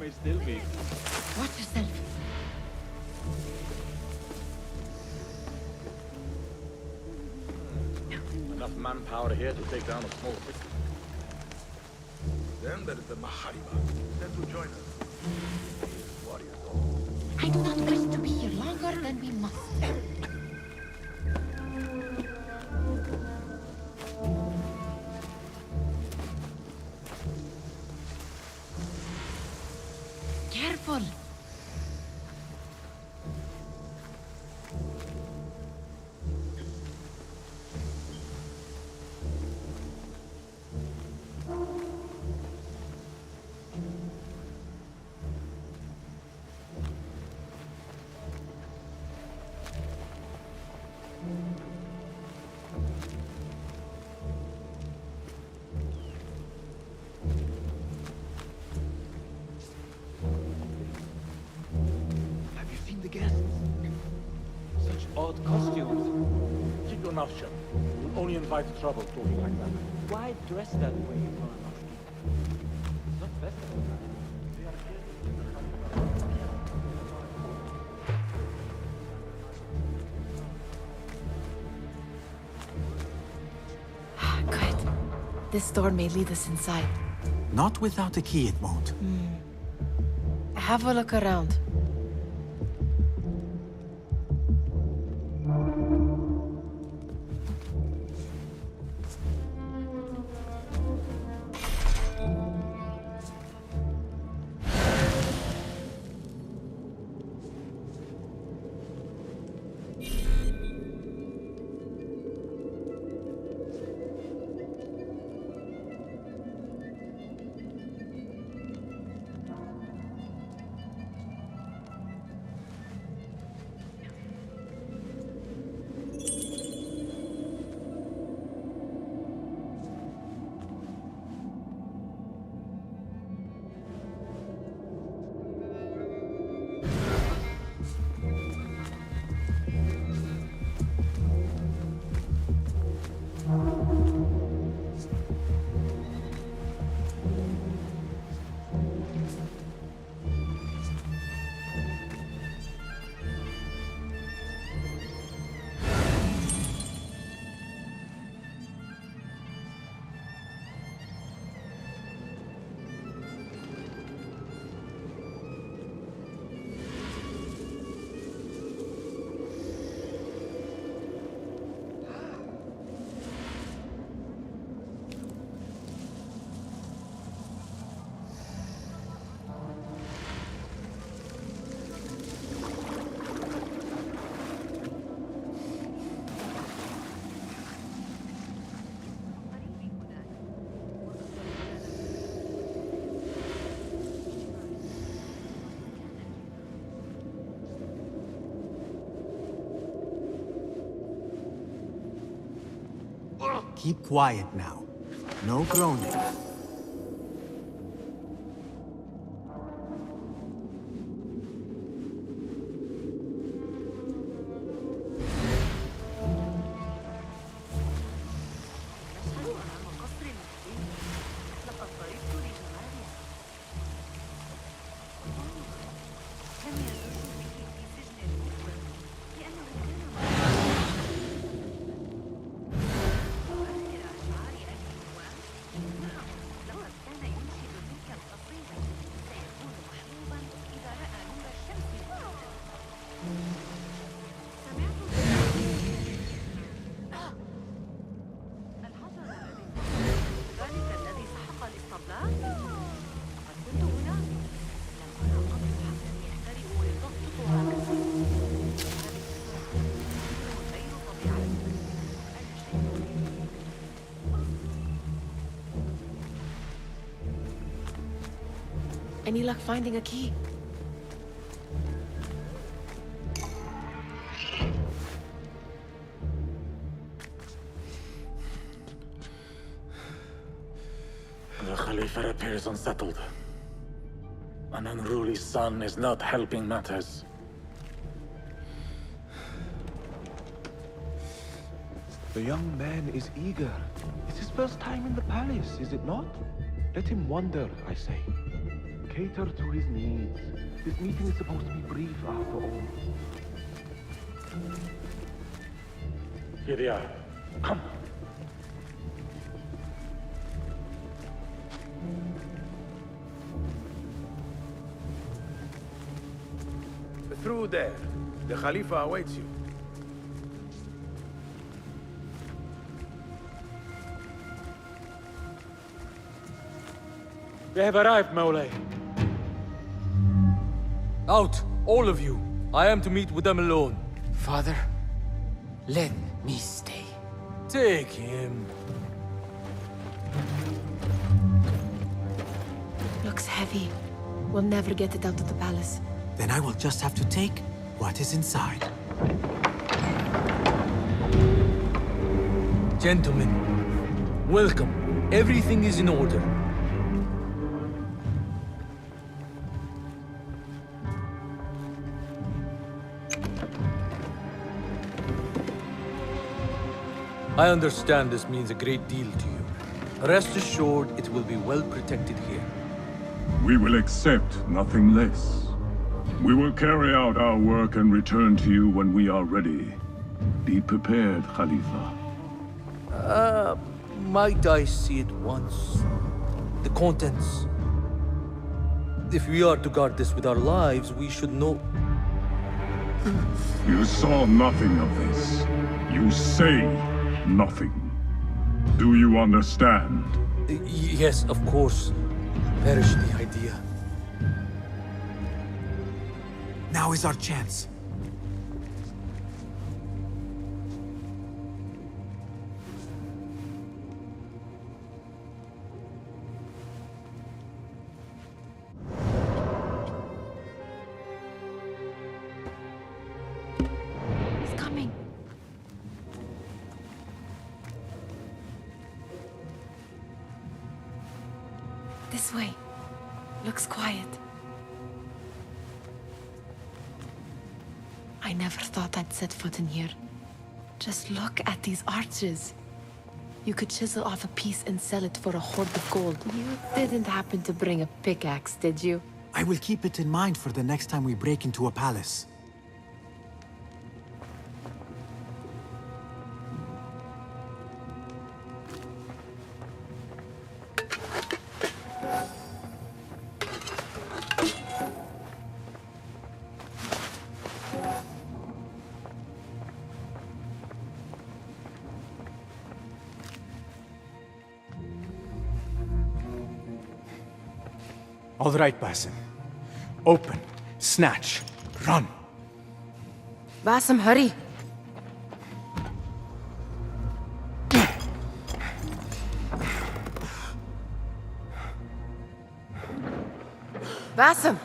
may still be. Watch yourself. Enough manpower here to take down a small city. Then there is the Mahariba. Then to join us. Warriors. I do not wish to be here longer than we must. Careful. Have you seen the guests? Such odd costumes. Keep your mouth shut. You'll only invite trouble talking like that. Why dress that way for an asking? It's not festival time. They are Good. This door may lead us inside. Not without a key, it won't. Have a look around. Keep quiet now. No groaning. Any luck finding a key? The Caliph appears unsettled. An unruly son is not helping matters. The young man is eager. It's his first time in the palace, is it not? Let him wander, I say. cater to his needs. This meeting is supposed to be brief after all. Here they are. Come. Through there. The Caliph awaits you. They have arrived, Mole. Out, all of you. I am to meet with them alone. Father, let me stay. Take him. Looks heavy. We'll never get it out of the palace. Then I will just have to take what is inside. Gentlemen, welcome. Everything is in order. I understand this means a great deal to you. Rest assured, it will be well protected here. We will accept nothing less. We will carry out our work and return to you when we are ready. Be prepared, Khalifa. Might I see it once? The contents. If we are to guard this with our lives, we should know... You saw nothing of this. You say nothing. Do you understand? Yes, of course. Perish the idea. Now is our chance. He's coming. This way. Looks quiet. I never thought I'd set foot in here. Just look at these arches. You could chisel off a piece and sell it for a hoard of gold. You didn't happen to bring a pickaxe, did you? I will keep it in mind for the next time we break into a palace. All right, Basim. Open, snatch, run. Basim, hurry. Basim!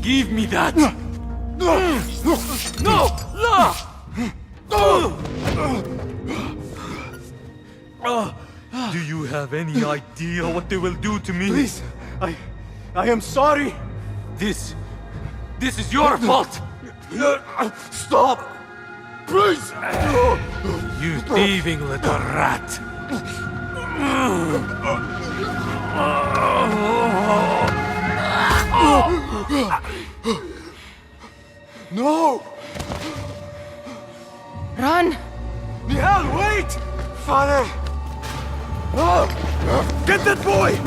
Give me that! No! Do you have any idea what they will do to me? Please, I am sorry. This is your fault! Stop! Please! You thieving little rat! No! Run! Nihal, wait! Father! Get that boy!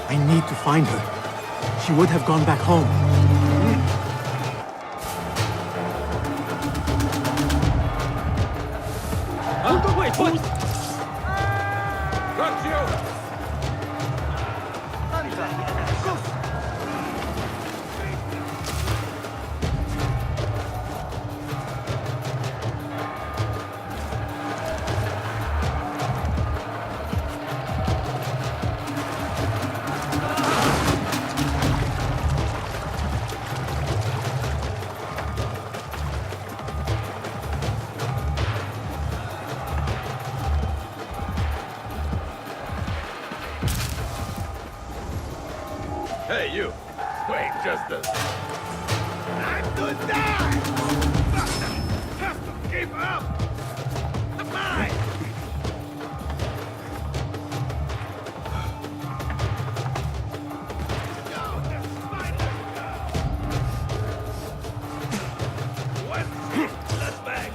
I need to find her. She would have gone back home. Wait, what? Got you! Hey, you! Wait just a... I'm to die! Have to keep up! Mine! Go, the spider! What? Let's back!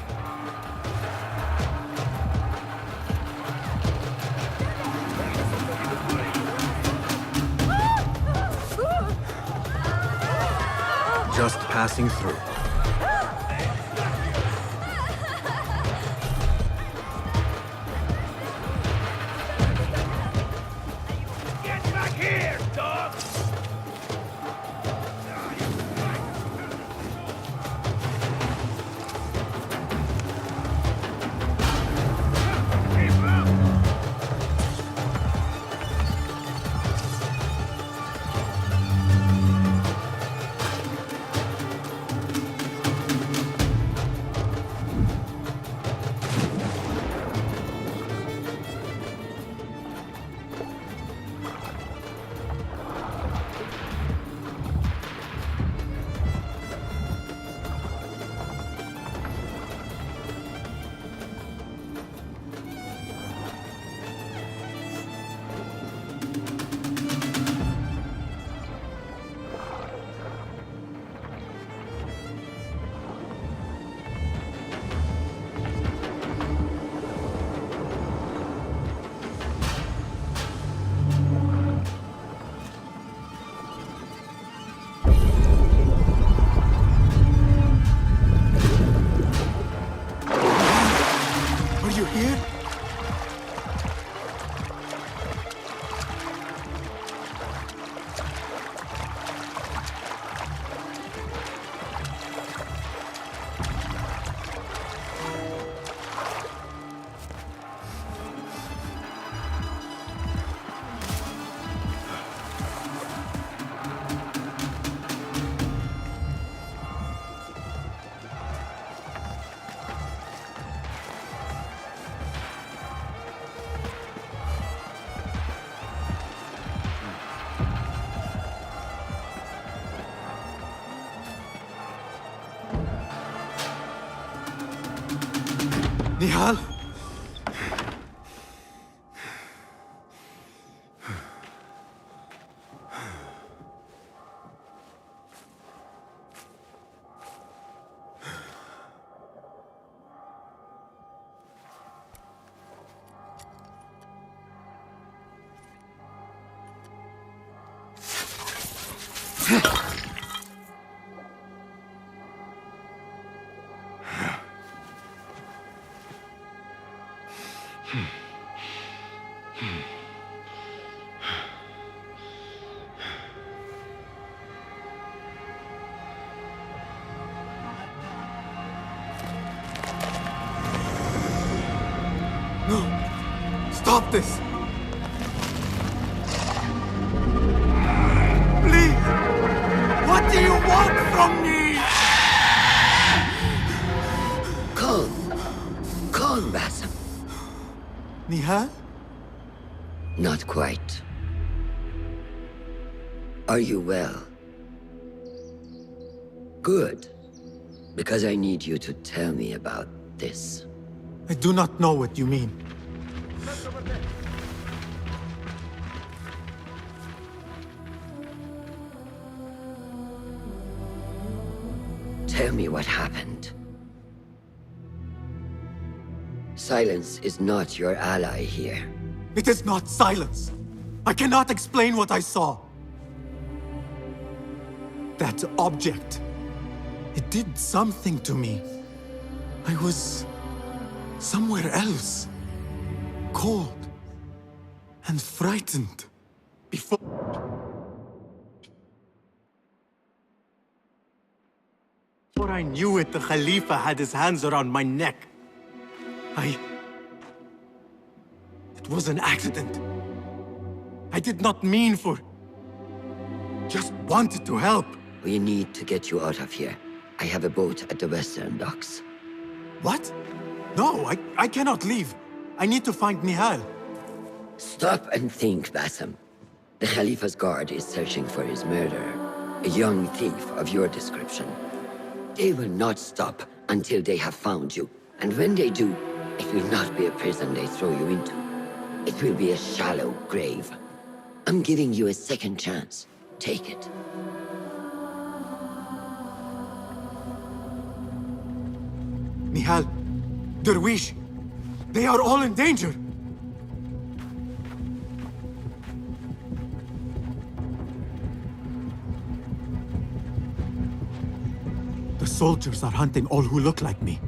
Just passing through. Get back here, dog! Keep up! Are you here? Nihal? No! Stop this! Please! What do you want from me? Calm. Calm, Basim. Nihal? Not quite. Are you well? Good. Because I need you to tell me about this. I do not know what you mean. Tell me what happened. Silence is not your ally here. It is not silence. I cannot explain what I saw. That object, it did something to me. I was somewhere else. Cold and frightened. Before I knew it, the Khalifa had his hands around my neck. It was an accident. I did not mean for... Just wanted to help. We need to get you out of here. I have a boat at the western docks. What? No, I cannot leave. I need to find Nihal. Stop and think, Bassam. The Khalifa's guard is searching for his murderer, a young thief of your description. They will not stop until they have found you. And when they do, it will not be a prison they throw you into. It will be a shallow grave. I'm giving you a second chance. Take it. Nihal, Derwish, they are all in danger. The soldiers are hunting all who look like me.